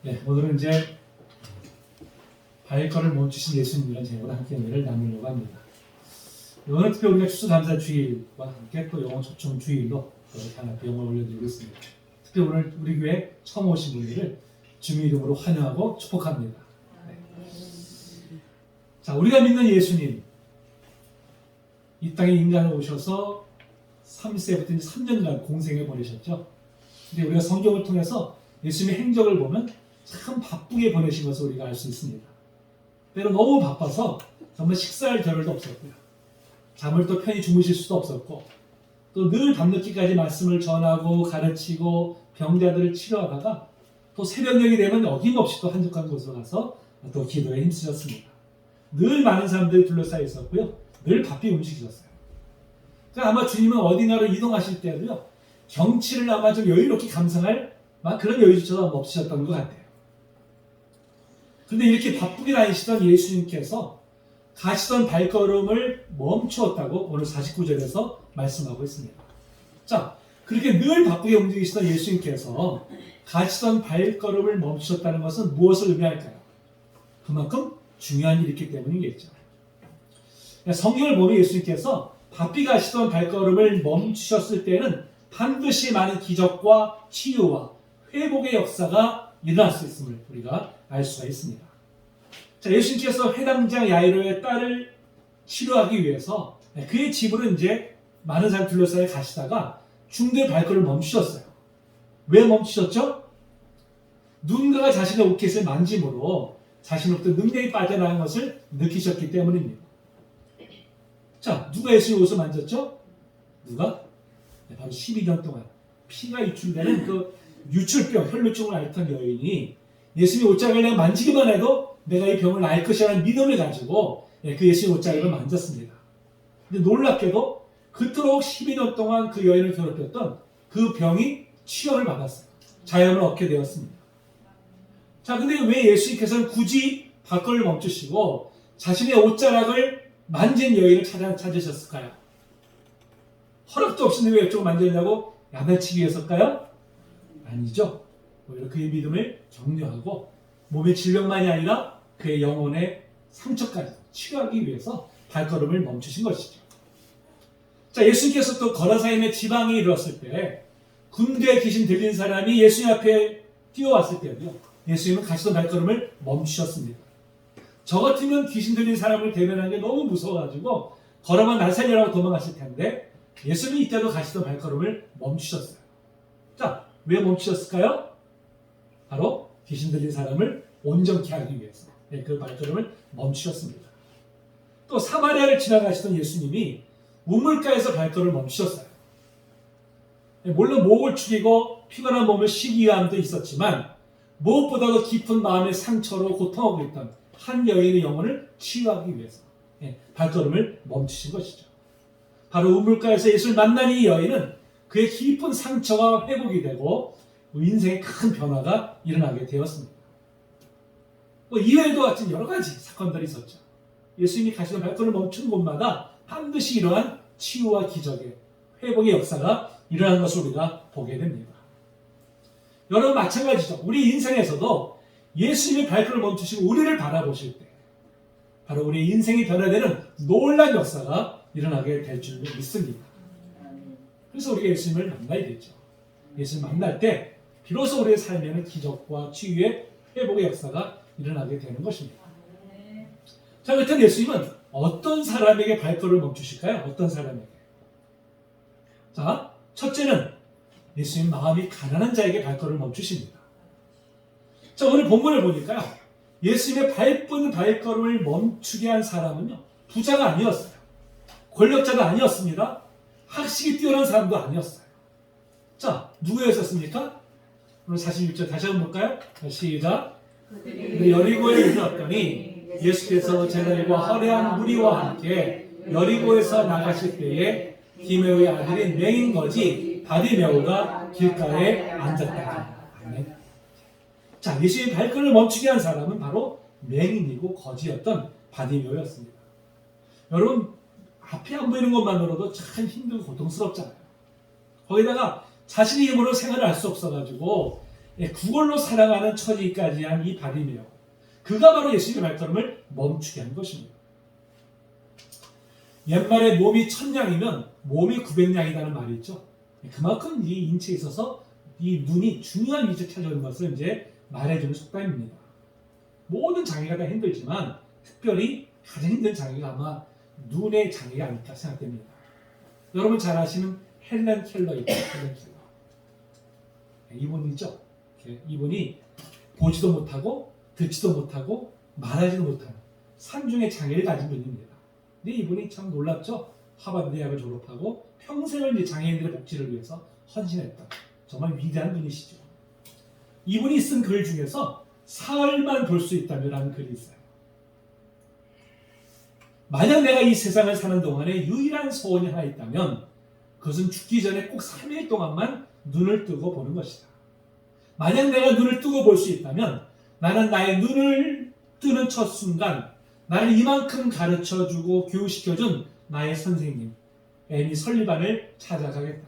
네, 오늘은 이제 발걸음을 멈추신 예수님이라는 제목으로 함께 은혜를 나누려고 합니다. 오늘 특히 우리가 추수감사주일과 함께 또 영혼 초청 주일로 하나 영을 올려드리고 있습니다. 특히 오늘 우리 교회 처음 오신 분들을 주님 이름으로 환영하고 축복합니다. 네. 자, 우리가 믿는 예수님, 이 땅에 인간으로 오셔서 3세부터 3년간 공생에 보내셨죠. 근데 우리가 성경을 통해서 예수님의 행적을 보면 참 바쁘게 보내신 것을 우리가 알 수 있습니다. 때로 너무 바빠서 정말 식사할 겨를도 없었고요. 잠을 또 편히 주무실 수도 없었고, 또 늘 밤늦게까지 말씀을 전하고 가르치고 병자들을 치료하다가 또 새벽녘이 되면 어김없이 또 한적한 곳으로 가서 또 기도에 힘쓰셨습니다. 늘 많은 사람들이 둘러싸여 있었고요. 늘 바삐 움직이셨어요. 그러니까 아마 주님은 어디나로 이동하실 때도요, 경치를 아마 좀 여유롭게 감상할 그런 여유조차도 없으셨던 것 같아요. 그런데 이렇게 바쁘게 다니시던 예수님께서 가시던 발걸음을 멈추었다고 오늘 49절에서 말씀하고 있습니다. 자, 그렇게 늘 바쁘게 움직이시던 예수님께서 가시던 발걸음을 멈추셨다는 것은 무엇을 의미할까요? 그만큼 중요한 일이 있기 때문이겠죠. 성경을 보면 예수님께서 바삐 가시던 발걸음을 멈추셨을 때는 반드시 많은 기적과 치유와 회복의 역사가 일어날 수 있음을 우리가 알 수가 있습니다. 자, 예수님께서 회당장 야이로의 딸을 치료하기 위해서 그의 집으로 이제 많은 사람 둘러싸여 가시다가 중도에 발걸음을 멈추셨어요. 왜 멈추셨죠? 누군가가 자신의 옷깃을 만짐으로 자신으로부터 능력이 빠져나간 것을 느끼셨기 때문입니다. 자, 누가 예수의 옷을 만졌죠? 누가? 네, 바로 12년 동안 피가 유출되는 그 유출병, 혈루증을 앓던 여인이 예수님의 옷자락을 내가 만지기만 해도 내가 이 병을 나을 것이라는 믿음을 가지고 그 예수님의 옷자락을 만졌습니다. 근데 놀랍게도 그토록 12년 동안 그 여인을 괴롭혔던 그 병이 치유를 받았어요. 자연을 얻게 되었습니다. 자, 근데 왜 예수님께서는 굳이 발걸음을 멈추시고 자신의 옷자락을 만진 여인을 찾으셨을까요? 허락도 없이는 왜 이쪽을 만졌냐고 야단치기 위해서일까요? 아니죠. 오히려 그의 믿음을 격려하고 몸의 질병만이 아니라 그의 영혼의 상처까지 치유하기 위해서 발걸음을 멈추신 것이죠. 자, 예수님께서 또 거라사인의 지방에 이르렀을 때 군대에 귀신 들린 사람이 예수님 앞에 뛰어왔을 때요, 예수님은 가시던 발걸음을 멈추셨습니다. 저 같으면 귀신 들린 사람을 대면하는 게 너무 무서워가지고 걸어만 날 살리라고 도망갔을 텐데 예수님이 이때도 가시던 발걸음을 멈추셨어요. 자, 왜 멈추셨을까요? 바로 귀신 들린 사람을 온전케 하기 위해서 그 발걸음을 멈추셨습니다. 또 사마리아를 지나가시던 예수님이 우물가에서 발걸음을 멈추셨어요. 물론 목을 축이고 피곤한 몸을 쉬기 위함도 있었지만 무엇보다도 깊은 마음의 상처로 고통하고 있던 한 여인의 영혼을 치유하기 위해서 발걸음을 멈추신 것이죠. 바로 우물가에서 예수를 만난 이 여인은 그의 깊은 상처가 회복이 되고 인생의 큰 변화가 일어나게 되었습니다. 이외에도 같은 여러 가지 사건들이 있었죠. 예수님이 가시던 발걸음을 멈춘 곳마다 반드시 이러한 치유와 기적의 회복의 역사가 일어나는 것을 우리가 보게 됩니다. 여러분 마찬가지죠. 우리 인생에서도 예수님의 발걸음을 멈추시고 우리를 바라보실 때 바로 우리의 인생이 변화되는 놀라운 역사가 일어나게 될 줄 믿습니다. 그래서 우리가 예수님을 만나야겠죠. 예수님을 만날 때 비로소 우리의 삶에는 기적과 치유의 회복의 역사가 일어나게 되는 것입니다. 자, 그렇다면 예수님은 어떤 사람에게 발걸음을 멈추실까요? 어떤 사람에게? 자, 첫째는 예수님 마음이 가난한 자에게 발걸음을 멈추십니다. 자, 오늘 본문을 보니까요, 예수님의 바쁜 발걸음을 멈추게 한 사람은요, 부자가 아니었어요. 권력자가 아니었습니다. 학식이 뛰어난 사람도 아니었어요. 자, 누구였었습니까? 오늘 46절 다시 한번 볼까요? 시작. 여리고에 이르렀더니 예수께서 제자들과 허례한 무리와 함께 여리고에서 나가실 때에 디메오의 아들인 맹인 거지 바디메오가 길가에 앉았다. 아멘. 자, 예수님의 발걸음을 멈추게 한 사람은 바로 맹인이고 거지였던 바디메오였습니다. 여러분, 앞이 안 보이는 것만으로도 참 힘들고 고통스럽잖아요. 거기다가 자신의 힘으로 생활을 할 수 없어가지고 그걸로 살아가는 처지까지 한 이 바디메오, 그가 바로 예수님의 발걸음을 멈추게 한 것입니다. 옛말에 몸이 1000양이면 몸이 900양이라는 말이 있죠. 그만큼 이 인체에 있어서 이 눈이 중요한 위치에 차지하는 것을 이제 말해주는 속담입니다. 모든 장애가 다 힘들지만 특별히 가장 힘든 장애가 아마 눈의 장애가 아닐까 생각됩니다. 여러분 잘 아시는 헬렌 켈러 있죠? 헬렌 켈러. 이분이죠. 이분이 보지도 못하고 듣지도 못하고 말하지도 못하는 산중의 장애를 가진 분입니다. 근데 이분이 참 놀랍죠. 하버드 대학을 졸업하고 평생을 이제 장애인들의 복지를 위해서 헌신했던 정말 위대한 분이시죠. 이분이 쓴 글 중에서 사흘만 볼 수 있다면 글이 있어요. 만약 내가 이 세상을 사는 동안에 유일한 소원이 하나 있다면 그것은 죽기 전에 꼭 3일 동안만 눈을 뜨고 보는 것이다. 만약 내가 눈을 뜨고 볼 수 있다면 나는 나의 눈을 뜨는 첫 순간 나를 이만큼 가르쳐주고 교육시켜준 나의 선생님 애미 설리반을 찾아가겠다.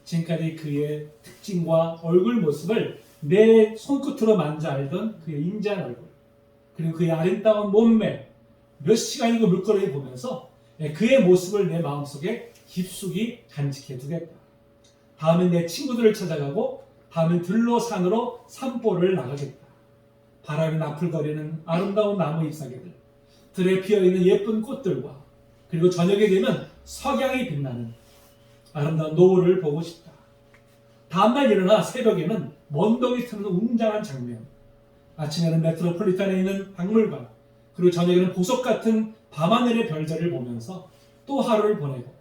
지금까지 그의 특징과 얼굴 모습을 내 손끝으로 만져 알던 그의 인자한 얼굴, 그리고 그의 아름다운 몸매, 몇 시간이고 물거리를 보면서 그의 모습을 내 마음속에 깊숙이 간직해 두겠다. 다음엔 내 친구들을 찾아가고 다음엔 들로 산으로 산보를 나가겠다. 바람이 나풀거리는 아름다운 나무 잎사귀들, 들에 피어있는 예쁜 꽃들과 그리고 저녁에 되면 석양이 빛나는 아름다운 노을을 보고 싶다. 다음날 일어나 새벽에는 먼동이 트는 웅장한 장면, 아침에는 메트로폴리탄에 있는 박물관, 그리고 저녁에는 보석 같은 밤하늘의 별자리를 보면서 또 하루를 보내고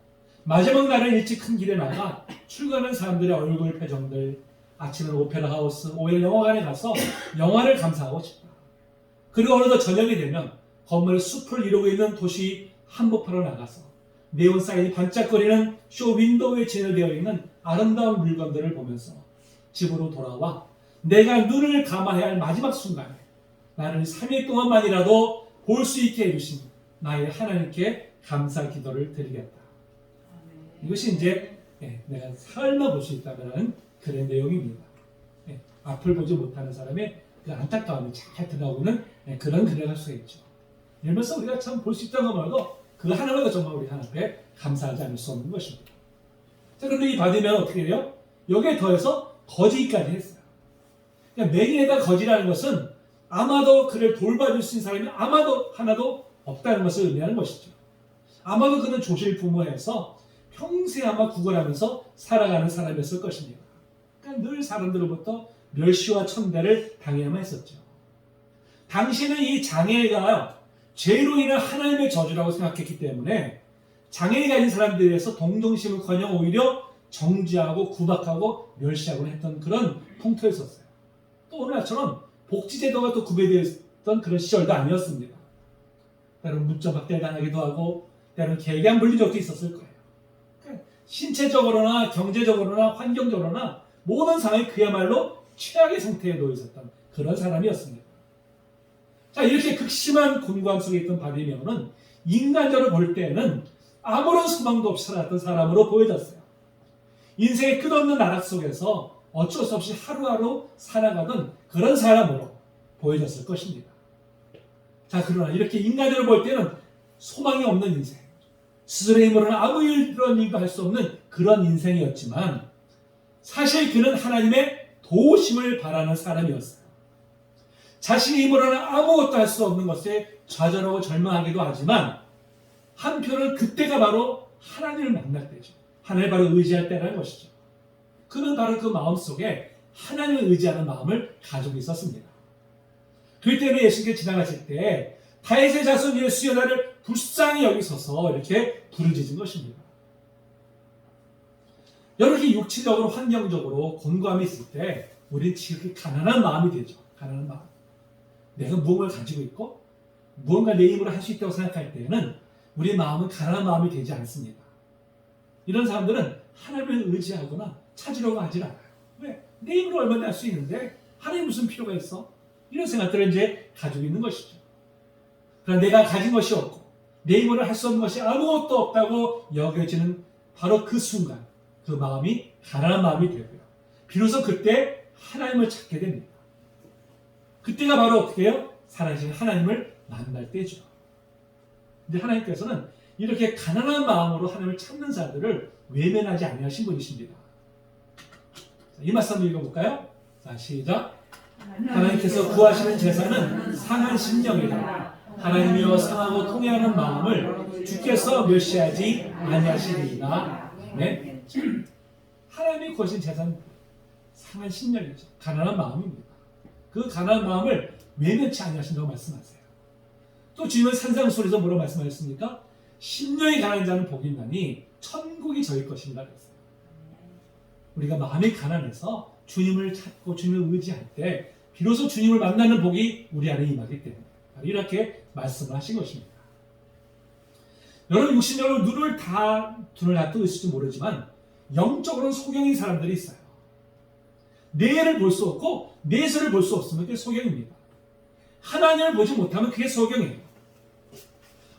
마지막 날은 일찍 큰 길에 나가 출근하는 사람들의 얼굴 표정들, 아침에는 오페라 하우스, 오히려 영화관에 가서 영화를 감상하고 싶다. 그리고 어느덧 저녁이 되면 건물의 숲을 이루고 있는 도시 한복판으로 나가서 네온 사인이 반짝거리는 쇼 윈도우에 진열되어 있는 아름다운 물건들을 보면서 집으로 돌아와 내가 눈을 감아야 할 마지막 순간에 나를 3일 동안만이라도 볼 수 있게 해주신 나의 하나님께 감사 기도를 드리겠다. 이것이 이제 내가 설마 볼 수 있다면 그런 내용입니다. 앞을 보지 못하는 사람의 그 안타까움이 잘 드러나오는 그런 글을 할 수가 있죠. 이러면서 우리가 참 볼 수 있다는 것만으로도 그 하나가 정말 우리 하나님 앞에 감사하지 않을 수 없는 것입니다. 자, 그런데 이 받으면 어떻게 돼요? 여기에 더해서 거지까지 했어요. 그러니까 맹인에다 거지라는 것은 아마도 그를 돌봐줄 수 있는 사람이 아마도 하나도 없다는 것을 의미하는 것이죠. 아마도 그는 조실 부모에서 평생 아마 구걸하면서 살아가는 사람이었을 것입니다. 그러니까 늘 사람들로부터 멸시와 천대를 당해야만 했었죠. 당시는 이 장애가 죄로 인한 하나님의 저주라고 생각했기 때문에 장애를 가진 사람들에 대해서 동정심을커녕 오히려 정죄하고 구박하고 멸시하고 했던 그런 풍토였었어요. 또 오늘날처럼 복지제도가 또 구비되어 있던 그런 시절도 아니었습니다. 때로는 문자박대를 당하기도 하고 때로는 개개한 물리적도 있었을 거예요. 그러니까 신체적으로나 경제적으로나 환경적으로나 모든 상황이 그야말로 최악의 상태에 놓여 있었던 그런 사람이었습니다. 자, 이렇게 극심한 곤고함 속에 있던 바디메오는 인간적으로 볼 때는 아무런 소망도 없이 살아갔던 사람으로 보여졌어요. 인생의 끝없는 나락 속에서 어쩔 수 없이 하루하루 살아가던 그런 사람으로 보여졌을 것입니다. 자, 그러나 이렇게 인간적으로 볼 때는 소망이 없는 인생, 스스로의 힘으로는 아무 일도 할 수 없는 그런 인생이었지만 사실 그는 하나님의 도우심을 바라는 사람이었어요. 자신의 힘으로는 아무것도 할 수 없는 것에 좌절하고 절망하기도 하지만 한편은 그때가 바로 하나님을 만날 때죠. 하나님을 바로 의지할 때라는 것이죠. 그는 바로 그 마음속에 하나님을 의지하는 마음을 가지고 있었습니다. 그 때문에 예수님께 지나가실 때 다윗의 자손 예수여 나를 불쌍히 여기소서 이렇게 부르짖은 것입니다. 이렇게 육체적으로 환경적으로 곤고함이 있을 때 우리는 지극히 가난한 마음이 되죠. 가난한 마음. 내가 무언가를 가지고 있고 무언가 내 힘으로 할 수 있다고 생각할 때에는 우리의 마음은 가난한 마음이 되지 않습니다. 이런 사람들은 하나님을 의지하거나 찾으려고 하질 않아요. 왜? 내 힘으로 얼마나 할 수 있는데 하나님 무슨 필요가 있어? 이런 생각들을 이제 가지고 있는 것이죠. 그러나 내가 가진 것이 없고 내 힘으로 할 수 없는 것이 아무것도 없다고 여겨지는 바로 그 순간 그 마음이 가난한 마음이 되고요. 비로소 그때 하나님을 찾게 됩니다. 그때가 바로 어떻게 해요? 살아계신 하나님을 만날 때죠. 근데 하나님께서는 이렇게 가난한 마음으로 하나님을 찾는 자들을 외면하지 아니하신 분이십니다. 이 말씀 한번 읽어볼까요? 자, 시작. 하나님께서 구하시는 제사는 상한 심령이라. 하나님이여 상하고 통회하는 마음을 주께서 멸시하지 아니하시리이다. 네. 하나님이 구하신 제사는 상한 심령이죠. 가난한 마음입니다. 그 가난한 마음을 외면치 아니하신다고 말씀하세요. 또 주님은 산상수훈에서 뭐라고 말씀하셨습니까? 심령이 가난한 자는 복이 있나니 천국이 저희 것입니다. 그랬어요. 우리가 마음이 가난해서 주님을 찾고 주님을 의지할 때 비로소 주님을 만나는 복이 우리 안에 임하기 때문에 이렇게 말씀을 하신 것입니다. 여러분 육신적으로 눈을 다 뜨고 있을지 모르지만 영적으로는 소경인 사람들이 있어요. 뇌를 볼 수 없고 내세를 볼 수 없으면 그게 소경입니다. 하나님을 보지 못하면 그게 소경이에요.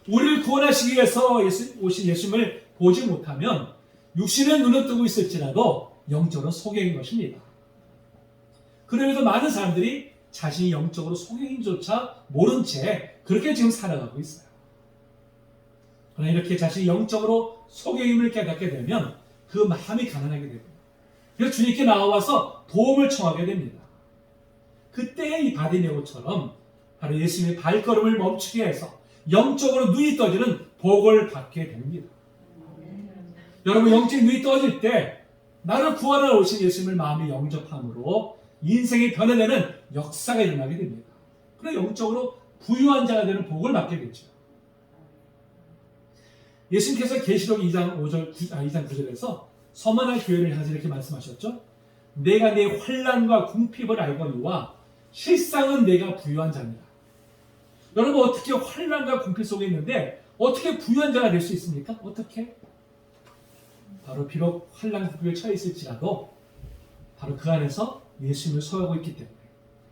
우리를 구원하시기 위해서 오신 예수님을 보지 못하면 육신의 눈은 뜨고 있을지라도 영적으로 소경인 것입니다. 그러면서 많은 사람들이 자신이 영적으로 소경인조차 모른 채 그렇게 지금 살아가고 있어요. 그러나 이렇게 자신이 영적으로 소경임을 깨닫게 되면 그 마음이 가난하게 됩니다. 그래서 주님께 나와서 도움을 청하게 됩니다. 그때 이 바디메오처럼 바로 예수님의 발걸음을 멈추게 해서 영적으로 눈이 떠지는 복을 받게 됩니다. 여러분 영적인 눈이 떠질 때 나를 구하러 오신 예수님을 마음에 영접함으로 인생이 변화되는 역사가 일어나게 됩니다. 그래 영적으로 부유한 자가 되는 복을 받게 되죠. 예수님께서 계시록 2장 9절에서 서머나 교회를 향해서 이렇게 말씀하셨죠. 내가 네 환난과 궁핍을 알거니와 실상은 내가 부유한 자입니다. 여러분 어떻게 환난과 궁핍 속에 있는데 어떻게 부유한 자가 될 수 있습니까? 어떻게? 바로 비록 환난과 궁핍에 처해 있을지라도 바로 그 안에서 예수님을 소유하고 있기 때문에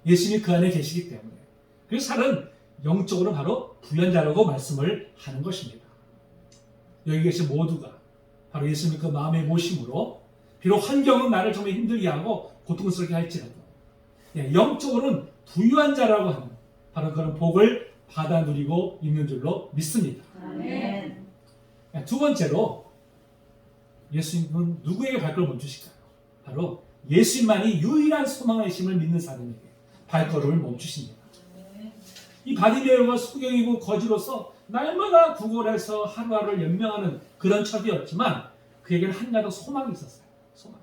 예수님이 그 안에 계시기 때문에 그래서 살은 영적으로 바로 부유한 자라고 말씀을 하는 것입니다. 여기 계신 모두가 바로 예수님의 그 마음의 모심으로 비록 환경은 나를 정말 힘들게 하고 고통스럽게 할지라도 영적으로는 부유한 자라고 하는 바로 그런 복을 받아 누리고 있는 줄로 믿습니다. 아멘. 두 번째로 예수님은 누구에게 발걸음을 멈추실까요? 바로 예수님만이 유일한 소망이심을 믿는 사람에게 발걸음을 멈추십니다. 이 바디메오가 소경이고 거지로서 날마다 구걸해서 하루하루를 연명하는 그런 척이었지만 그에게는 한 가지 소망이 있었어요. 소망.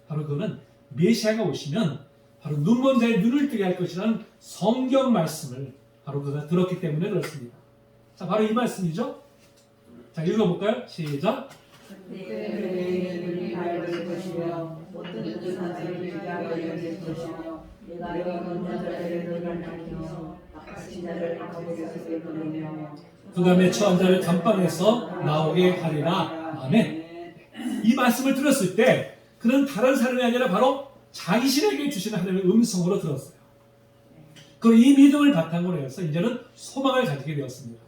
바로 그거는 메시아가 오시면 바로 눈먼 자의 눈을 뜨게 할 것이라는 성경 말씀을 바로 그가 들었기 때문에 그렇습니다. 자, 바로 이 말씀이죠. 자, 읽어볼까요? 시작. 그때 눈이 밝을 것이며 어떤 듯한 자를 위하여 열릴 것이며 내가 눈먼 자의 눈을 밝히며 갇힌 자를 감옥에서 끌어내며 그 다음에 처한 자를 감방에서 나오게 하리라. 아멘. 이 말씀을 들었을 때 그는 다른 사람이 아니라 바로 자기신에게 주시는 하나님의 음성으로 들었어요. 그리고 이 믿음을 바탕으로 해서 이제는 소망을 가지게 되었습니다.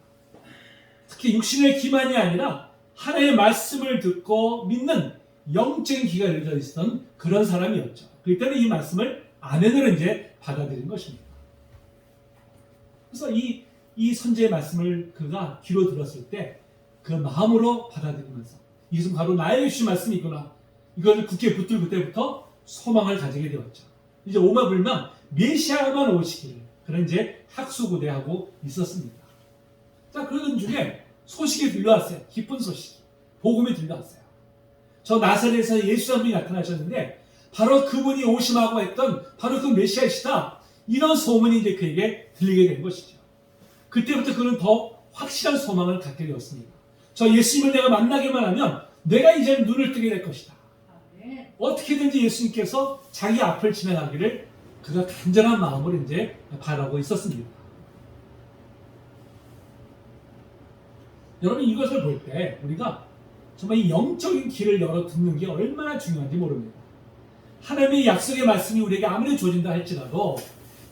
특히 육신의 기만이 아니라 하나님의 말씀을 듣고 믿는 영적인 기가 열려 있었던 그런 사람이었죠. 그렇기 때문에 이 말씀을 아멘으로 이제 받아들인 것입니다. 그래서 이 선지의 말씀을 그가 귀로 들었을 때 그 마음으로 받아들이면서 이것은 바로 나에게 주신 말씀이구나. 이걸 굳게 붙들 그때부터 소망을 가지게 되었죠. 이제 오마불망 메시아만 오시기를 그런 이제 학수고대하고 있었습니다. 자, 그러던 중에 소식이 들려왔어요. 기쁜 소식. 복음이 들려왔어요. 저 나사렛에서 예수 한 분이 나타나셨는데 바로 그분이 오심하고 했던 바로 그 메시아시다. 이런 소문이 이제 그에게 들리게 된 것이죠. 그때부터 그는 더 확실한 소망을 갖게 되었습니다. 저 예수님을 내가 만나기만 하면 내가 이제 눈을 뜨게 될 것이다. 어떻게든지 예수님께서 자기 앞을 지나가기를 그가 간절한 마음으로 이제 바라고 있었습니다. 여러분 이것을 볼 때 우리가 정말 이 영적인 길을 열어 듣는 게 얼마나 중요한지 모릅니다. 하나님의 약속의 말씀이 우리에게 아무리 주어진다 할지라도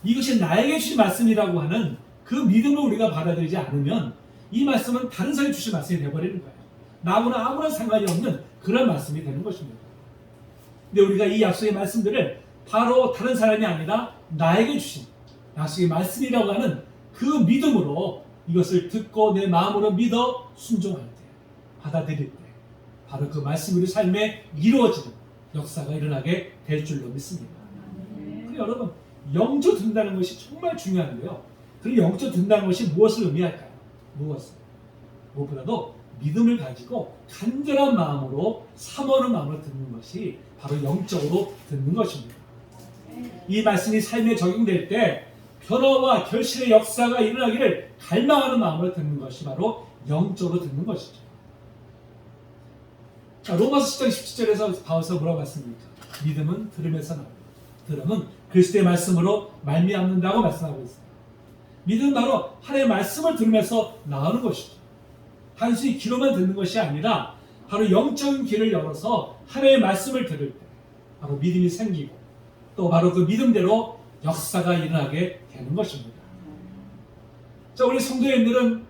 이것이 나에게 주신 말씀이라고 하는 그 믿음을 우리가 받아들이지 않으면 이 말씀은 다른 사람이 주신 말씀이 되어버리는 거예요. 나하고는 아무런 상관이 없는 그런 말씀이 되는 것입니다. 근데 우리가 이 약속의 말씀들을 바로 다른 사람이 아니라 나에게 주신 약속의 말씀이라고 하는 그 믿음으로 이것을 듣고 내 마음으로 믿어 순종할 때, 받아들일 때 바로 그 말씀이 우리 삶에 이루어지는 역사가 일어나게 될 줄로 믿습니다. 여러분, 영접 듣는다는 것이 정말 중요한데요. 그 영접 듣는다는 것이 무엇을 의미할까요? 무엇보다도 믿음을 가지고 간절한 마음으로 사모하는 마음으로 듣는 것이 바로 영적으로 듣는 것입니다. 이 말씀이 삶에 적용될 때 변화와 결실의 역사가 일어나기를 갈망하는 마음으로 듣는 것이 바로 영적으로 듣는 것이죠. 자, 로마서 10장 17절에서 바울서 뭐라고 했습니까? 믿음은 들음에서 나옵니다. 들음은 그리스도의 말씀으로 말미암는다고 말씀하고 있습니다. 믿음은 바로 하나님의 말씀을 들으면서 나오는 것이죠. 단순히 귀로만 듣는 것이 아니라 바로 영적인 귀를 열어서 하나님의 말씀을 들을 때 바로 믿음이 생기고 또 바로 그 믿음대로 역사가 일어나게 되는 것입니다. 자, 우리 성도님들은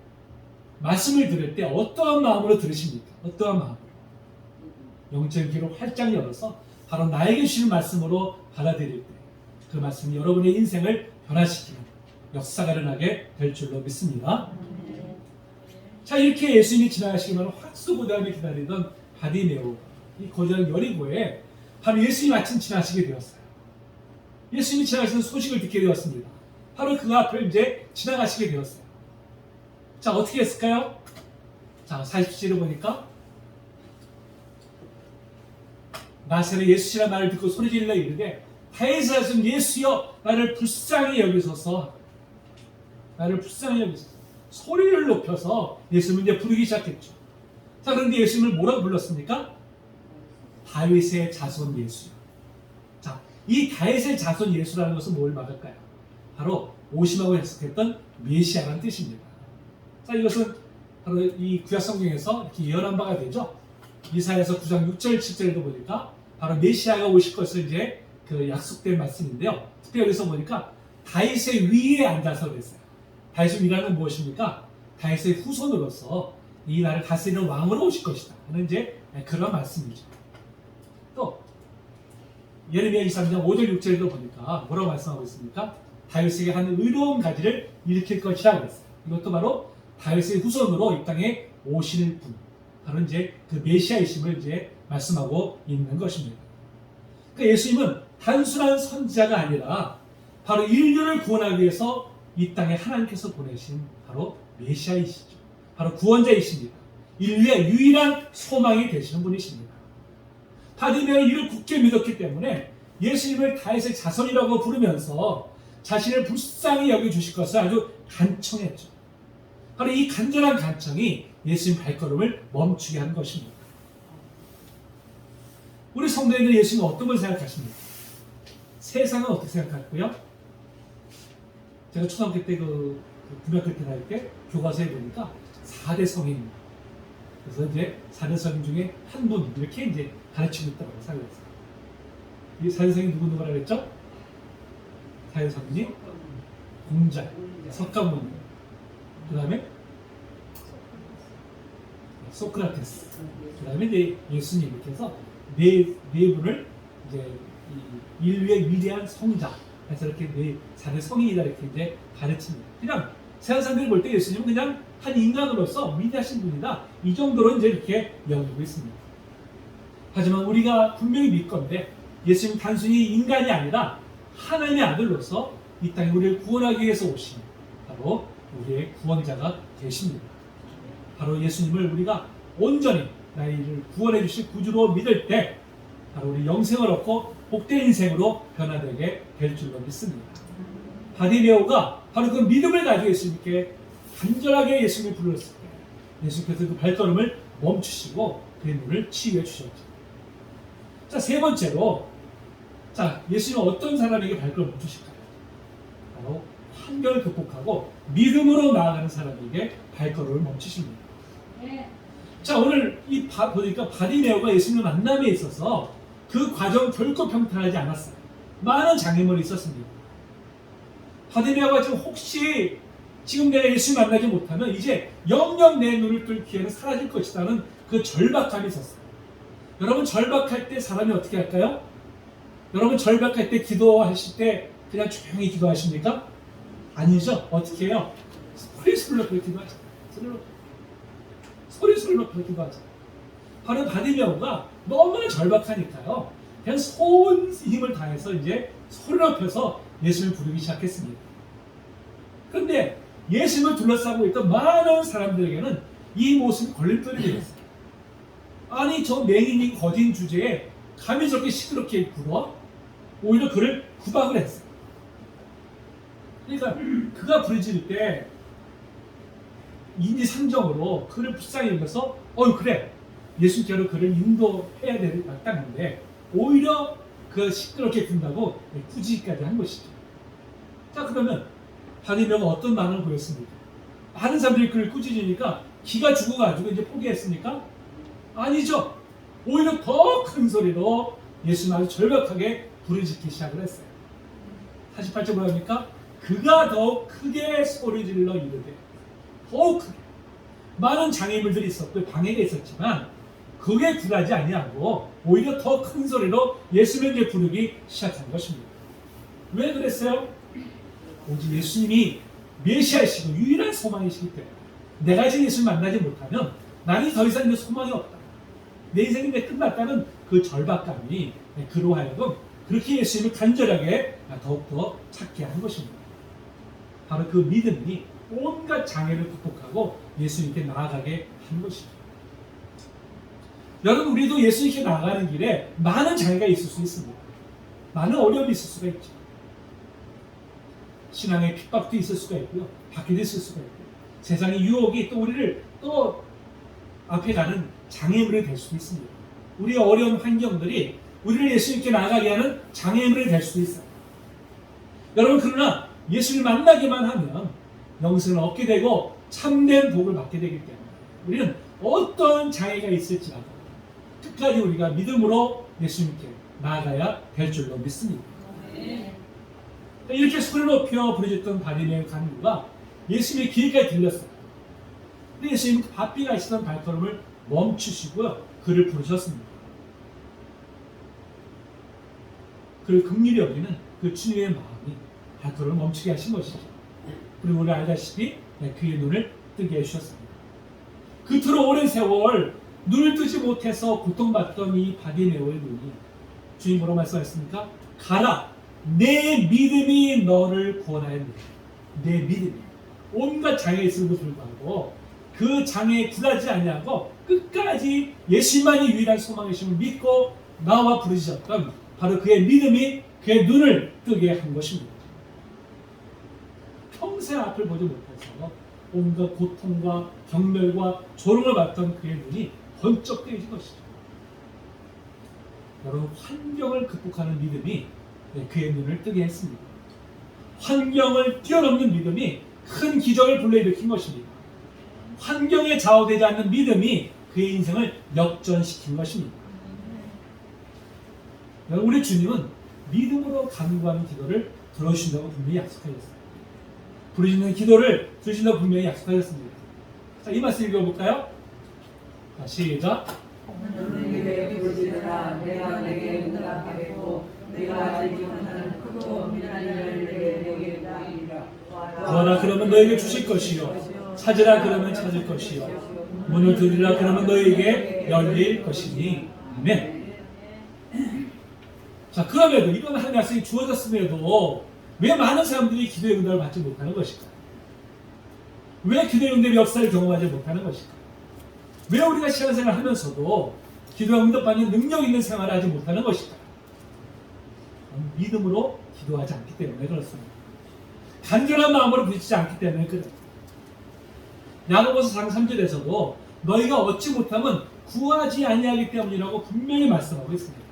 말씀을 들을 때 어떠한 마음으로 들으십니까? 어떠한 마음으로? 영적인 귀를 활짝 열어서 바로 나에게 주시는 말씀으로 받아들일 때 그 말씀이 여러분의 인생을 변화시키는 역사가 일어나게 될 줄로 믿습니다. 자, 이렇게 예수님이 지나가시기만 확수부담이 기다리던 바디메오, 이 고장 여리고에 바로 예수님이 마침 지나시게 되었어요. 예수님이 지나가시는 소식을 듣게 되었습니다. 바로 그 앞을 이제 지나가시게 되었어요. 자, 어떻게 했을까요? 자, 47절을 보니까 나사렛 예수시라는 말을 듣고 소리질러 이르되 다윗의 자손 예수여 나를 불쌍히 여기소서, 나를 불쌍히 여기소서. 소리를 높여서 예수님을 이제 부르기 시작했죠. 자, 그런데 예수님을 뭐라고 불렀습니까? 다윗의 자손 예수요. 자, 이 다윗의 자손 예수라는 것은 뭘 말할까요? 바로 오심하고 해석했던 메시아라는 뜻입니다. 자, 이것은 바로 이 구약 성경에서 이렇게 예언한 바가 되죠. 이사야서 9장 6절 7절에도 보니까 바로 메시아가 오실 것을 이제 그 약속된 말씀인데요. 특별히 여기서 보니까 다윗의 위에 앉아서 그랬어요. 다윗의 위라는 건 무엇입니까? 다윗의 후손으로서 이 나라를 다스리는 왕으로 오실 것이다 하는 이제 그런 말씀이죠. 또 예레미야 23장 5절 6절에도 보니까 뭐라고 말씀하고 있습니까? 다윗에게 한 의로운 가지를 일으킬 것이라 그랬어요. 이것도 바로 다윗의 후손으로 이 땅에 오실 분, 바로 이제 그 메시아이심을 이제 말씀하고 있는 것입니다. 그러니까 예수님은 단순한 선지자가 아니라 바로 인류를 구원하기 위해서 이 땅에 하나님께서 보내신 바로 메시아이시죠. 바로 구원자이십니다. 인류의 유일한 소망이 되시는 분이십니다. 바디메오는 이를 굳게 믿었기 때문에 예수님을 다윗의 자손이라고 부르면서 자신을 불쌍히 여겨주실 것을 아주 간청했죠. 바로 이 간절한 간청이 예수님 발걸음을 멈추게 한 것입니다. 우리 성도님들 예수님은 어떤 걸 생각하십니까? 세상은 어떻게 생각할까요? 제가 초등학교 때 고등학교 때 다닐 때 교과서에 보니까 4대 성인, 그래서 이제 4대 성인 중에 한 분 이렇게 이제 가르치고 있다고 생각했어요. 이 4대 성인 누구누구라 그랬죠? 4대 성인이 공자, 석가모니, 그 다음에 소크라테스, 그 다음에 이제 예수님, 이렇게 해서 네 분을 이제 인류의 위대한 성자, 그래서 이렇게 4대 성인이다 이렇게 이제 가르칩니다. 그냥 세상 사람들이 볼 때 예수님은 그냥 한 인간으로서 위대하신 분이다, 이 정도로 이제 이렇게 여기고 있습니다. 하지만 우리가 분명히 믿건데 예수님은 단순히 인간이 아니라 하나님의 아들로서 이 땅에 우리를 구원하기 위해서 오신 바로 우리의 구원자가 되십니다. 바로 예수님을 우리가 온전히 나이를 구원해 주실 구주로 믿을 때 바로 우리 영생을 얻고 복된 인생으로 변화되게 될 줄로 믿습니다. 바디메오가 바로 그 믿음을 가지고 예수님께 간절하게 예수님을 불렀을 때 예수님께서 그 발걸음을 멈추시고 그의 눈을 치유해 주셨죠. 자, 세 번째로, 자, 예수님은 어떤 사람에게 발걸음을 멈추실까요? 바로 환경을 극복하고 믿음으로 나아가는 사람에게 발걸음을 멈추십니다. 자, 오늘 보니까 바디메오가 예수님을 만남에 있어서 그 과정 결코 평탄하지 않았어요. 많은 장애물이 있었습니다. 바디메오가 지금 혹시 지금 내가 예수님 만나지 못하면 이제 영영 내 눈을 뜰 기회는 사라질 것이라는 그 절박감이 있었어요. 여러분, 절박할 때 사람이 어떻게 할까요? 여러분 절박할 때 기도하실 때 그냥 조용히 기도하십니까? 아니죠. 어떻게 해요? 소리를 높여 기도하죠. 소리를 높여 기도하죠. 바로 바디메오가 너무나 절박하니까요. 그냥 온 힘을 다해서 이제 소리를 높여서 예수를 부르기 시작했습니다. 그런데 예수님을 둘러싸고 있던 많은 사람들에게는 이 모습이 걸림돌이 되었어요. 아니 저 맹인이 거진 주제에 감히 저렇게 시끄럽게 굴어? 오히려 그를 구박을 했어요. 그러니까 그가 부르짖을 때 인지상정으로 그를 불쌍히 여겨서 그래 예수님께로 그를 인도해야 될 마땅한데 오히려 그 시끄럽게 군다고 꾸짖기까지 한 것이죠. 자 그러면 바디메오가 어떤 반응을 보였습니까? 많은 사람들이 그를 꾸짖으니까 기가 죽어가지고 이제 포기했습니까? 아니죠. 오히려 더 큰 소리로 예수님 아주 절박하게 부르짖기 시작을 했어요. 48절 뭐라 합니까? 그가 더욱 크게 소리질러 이르되 더욱 크게 많은 장애물들이 있었고 방해가 있었지만 그게 굴하지 아니하고 오히려 더 큰 소리로 예수님을 부르기 시작한 것입니다. 왜 그랬어요? 오직 예수님이 메시아이시고 유일한 소망이시기 때문에 내가 이제 예수를 만나지 못하면 나는 더 이상 이제 소망이 없다. 내 인생이 이제 끝났다는 그 절박감이 그로 하여금 그렇게 예수님을 간절하게 더욱더 찾게 한 것입니다. 바로 그 믿음이 온갖 장애를 극복하고 예수님께 나아가게 한 것이죠. 여러분 우리도 예수님께 나아가는 길에 많은 장애가 있을 수 있습니다. 많은 어려움이 있을 수가 있죠. 신앙의 핍박도 있을 수가 있고요. 박해도 있을 수가 있고요. 세상의 유혹이 또 우리를 또 앞에 가는 장애물이 될 수도 있습니다. 우리의 어려운 환경들이 우리를 예수님께 나아가게 하는 장애물이 될 수도 있어요. 여러분 그러나 예수를 만나기만 하면 영생을 얻게 되고 참된 복을 받게 되기 때문에 우리는 어떤 장애가 있을지라도 끝까지 우리가 믿음으로 예수님께 나아가야 될 줄로 믿습니다. 이렇게 소리를 높여 부르짖던 바디메오의 간구가 예수님의 귀에까지 들렸어요. 근데 예수님은 바삐 가시던 발걸음을 멈추시고요. 그를 부르셨습니다. 그를 긍휼히 여기는 그 주님의 마음이 발걸음을 멈추게 하신 것이죠. 그리고 우리 알다시피 그의 눈을 뜨게 해주셨습니다. 그토록 오랜 세월 눈을 뜨지 못해서 고통받던 이 바디메오의 눈이 주님 뭐라고 말씀하셨습니까? 가라! 내 믿음이 너를 구원하였느니라. 내 믿음이 온갖 장애가 있음에도 불구하고 그 장애에 굴하지 아니하고 끝까지 예수만이 유일한 소망이심을 믿고 나와 부르짖었던 바로 그의 믿음이 그의 눈을 뜨게 한 것입니다. 평생 앞을 보지 못해서 온갖 고통과 경멸과 조롱을 받던 그의 눈이 번쩍 뜨여진 것이죠. 여러분 환경을 극복하는 믿음이 그의 눈을 뜨게 했습니다. 환경을 뛰어넘는 믿음이 큰 기적을 불러일으킨 것입니다. 환경에 좌우되지 않는 믿음이 그의 인생을 역전시킨 것입니다. 우리 주님은 믿음으로 간구하는 기도를 들어주신다고 분명히 약속하셨어요. 부르짖는 기도를 들으신다고 분명히 약속하셨습니다. 자, 이 말씀 읽어볼까요? 자, 시작. 내게 부르짖으라. 내가 내게 응답하겠고 내가 알지 못하는 크고 미련한 일을 내게 보이리라. 구하라 그러면 너에게 주실 것이요 찾으라 그러면 찾을 것이요 문을 두드리라 그러면 너에게 열릴 것이니. 아멘. 자 그럼에도 이런 하나님의 말씀이 주어졌음에도 왜 많은 사람들이 기도의 응답을 받지 못하는 것일까? 왜 기도의 응답의 역사를 경험하지 못하는 것일까? 왜 우리가 신앙생활을 하면서도 기도의 응답받는 능력 있는 생활을 하지 못하는 것일까? 믿음으로 기도하지 않기 때문에 그렇습니다. 간절한 마음으로 부딪히지 않기 때문에 그래요. 야고보서 4장 3절에서도 너희가 얻지 못하면 구하지 아니하기 때문이라고 분명히 말씀하고 있습니다.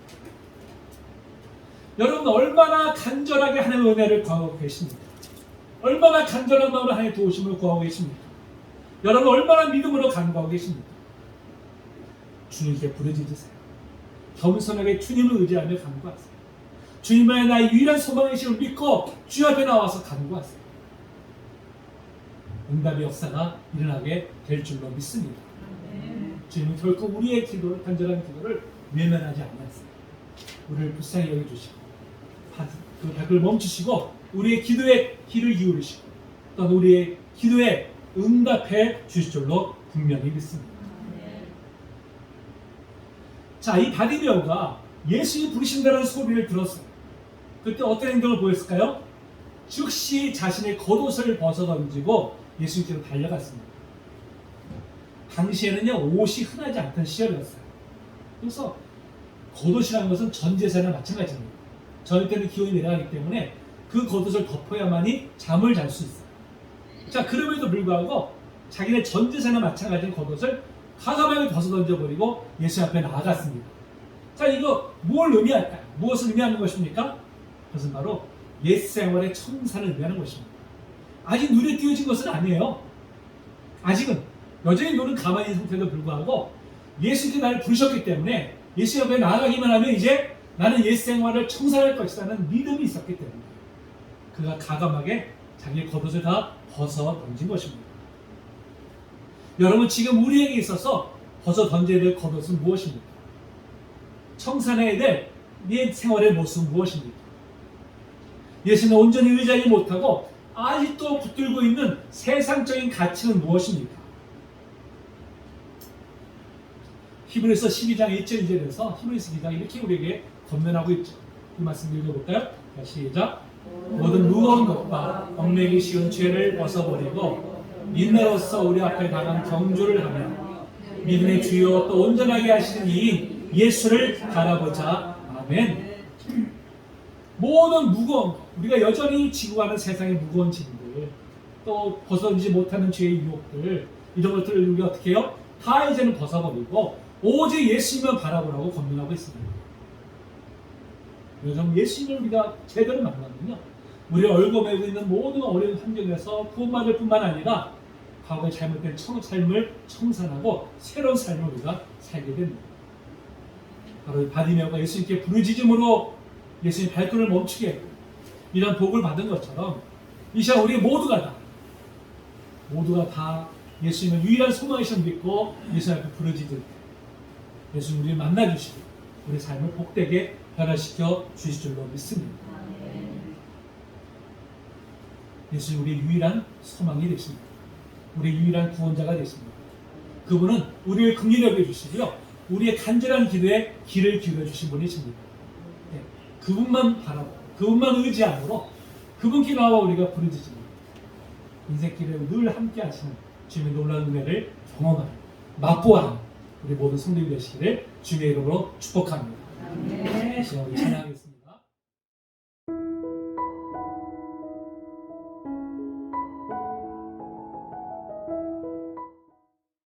여러분 얼마나 간절하게 하나님의 은혜를 구하고 계십니까? 얼마나 간절한 마음으로 하나님의 도우심을 구하고 계십니까? 여러분 얼마나 믿음으로 간구하고 계십니까? 주님께 부르짖으세요. 겸손하게 주님을 의지하며 간구하세요. 주님만이 나의 유일한 소망이심을 믿고 주 앞에 나와서 간구하세요. 응답의 역사가 일어나게 될 줄로 믿습니다. 주님은 결코 우리의 기도를, 간절한 기도를 외면하지 않았어요. 우리를 불쌍히 여겨주시고 그 발걸음을 멈추시고 우리의 기도에 귀를 기울이시고 또 우리의 기도에 응답해 주실 줄로 분명히 믿습니다. 자, 이 바디메오가 예수님이 부르신다는 소리를 들었어요. 그때 어떤 행동을 보였을까요? 즉시 자신의 겉옷을 벗어 던지고 예수님께로 달려갔습니다. 당시에는요, 옷이 흔하지 않던 시절이었어요. 그래서 겉옷이라는 것은 전 재산과 마찬가지입니다. 저녁 때는 기온이 내려가기 때문에 그 겉옷을 덮어야만이 잠을 잘 수 있어요. 자, 그럼에도 불구하고 자기네 전 재산과 마찬가지인 겉옷을 과감하게 벗어 던져버리고 예수 앞에 나아갔습니다. 자, 이거 뭘 의미할까요? 무엇을 의미하는 것입니까? 그것은 바로 옛 생활의 청산을 의미하는 것입니다. 아직 눈에 띄어진 것은 아니에요. 아직은 여전히 눈은 가만히 있는 상태에도 불구하고 예수님이 나를 부르셨기 때문에 예수 앞에 나아가기만 하면 이제 나는 옛 생활을 청산할 것이라는 믿음이 있었기 때문에 그가 가감하게 자기의 겉옷을 다 벗어 던진 것입니다. 여러분, 지금 우리에게 있어서 벗어 던져야 될 겉옷은 무엇입니까? 청산해야 될 옛 생활의 모습은 무엇입니까? 예수는 온전히 의지하지 못하고 아직도 붙들고 있는 세상적인 가치는 무엇입니까? 히브리서 12장 1절 2절에서 히브리서 2장 이렇게 우리에게 권면하고 있죠. 이 말씀 읽어볼까요? 시작. 모든 무거운 것과 얽매기 쉬운 죄를 벗어버리고 인내로서 우리 앞에 당한 경주를 하며 믿음의 주요 또 온전하게 하시는 이인 예수를 바라보자. 아멘. 모든 무거운 것, 우리가 여전히 지고 가는 세상의 무거운 짐들, 또 벗어지지 못하는 죄의 유혹들, 이런 것들을 우리가 어떻게 해요? 다 이제는 벗어버리고 오직 예수님만 바라보라고 권면하고 있습니다. 요즘 예수님을 우리가 제대로 만나면요, 우리 얽어매고 있는 모든 어려운 환경에서 구원받을 뿐만 아니라 과거의 잘못된 삶을 청산하고 새로운 삶을 우리가 살게 됩니다. 바로 바디메오가 예수님께 부르짖음으로 예수님 발걸음을 멈추게 했고 이런 복을 받은 것처럼 이 시간 우리 모두가 다 예수님을 유일한 소망이심을 믿고 예수님 앞에 부르짖을 때 예수님 우리를 만나주시고 우리 삶을 복되게 변화시켜 주실 줄로 믿습니다. 예수님 우리의 유일한 소망이 되십니다. 우리의 유일한 구원자가 되십니다. 그분은 우리를 긍휼히 여겨주시고요, 우리의 간절한 기도에 귀를 기울여 주신 분이십니다. 네, 그분만 바라고 그분만 의지함으로 그분께 나와 우리가 부르짖습니다. 인생길에 늘 함께 하시는 주님의 놀라운 은혜를 경험하는 맛보아하는 우리 모든 성도들 되시기를 주님의 이름으로 축복합니다. 네, 우리 찬양하겠습니다.